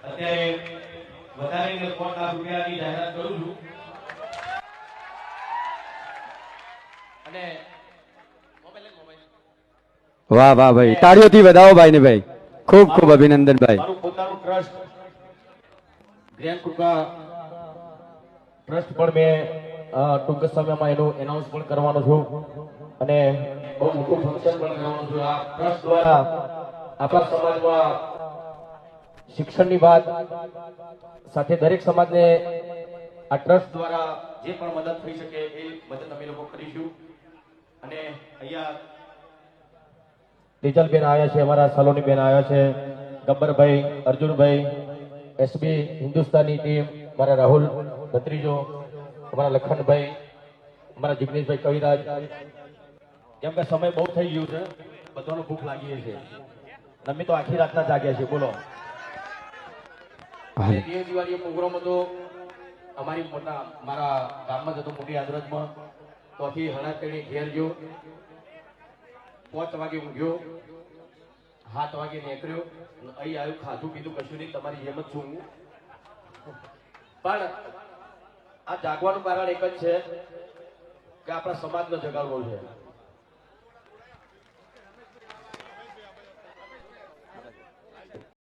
અત્યારે વધારે 5 લાખ રૂપિયાની જાહેરાત કરું છું અને વાહ વાહ ભાઈ, તાળીઓથી વધાવો ભાઈ ને ભાઈ, ખૂબ ખૂબ અભિનંદન ભાઈ. મારું પોતાનું ટ્રસ્ટ ગ્રેન્ડ કૃપા ટ્રસ્ટ પણ મેં ટૂંક સમયમાં એનું એનાઉન્સ પણ કરવાનો છું અને બહુ મોટું ફંક્શન પણ કરવાનું છું. આ ટ્રસ્ટ દ્વારા આપણા સમાજમાં શિક્ષણની વાત સાથે દરેક સમાજને આ ટ્રસ્ટ દ્વારા જે પણ મદદ થઈ શકે એ મદદ અમે લોકો કરીશું. અને અહીંયા તેજલબેન આવ્યા છે, અમારા સલોની બેન આવ્યા છે, ગબ્બરભાઈ, અર્જુનભાઈ, એસબી હિન્દુસ્તાની ટીમ, મારા રાહુલ ભત્રીજો, અમારા લખનભાઈ, અમારા જિગ્નેશભાઈ કવિરાજ. કેમ કે સમય બહુ થઈ ગયું છે, બધાનો ભૂખ લાગી છે, અમે તો આખી રાતના જાગ્યા છે. બોલો, દિવાળી પ્રોગ્રામ હતો અમારી મારા ગામમાં જ હતો, મોટી આદરજમાં. તો આથી હણાતેડી ઘેર ગયો, 5 વાગે ઊંઘ્યો, 7 વાગે નીકળ્યો, અહીં આવ્યું, ખાધું પીધું કશું નહીં, તમારી જેમ જ છું હું. પણ આ જાગવાનું કારણ એક જ છે કે આપણા સમાજનો જગાડવો છે.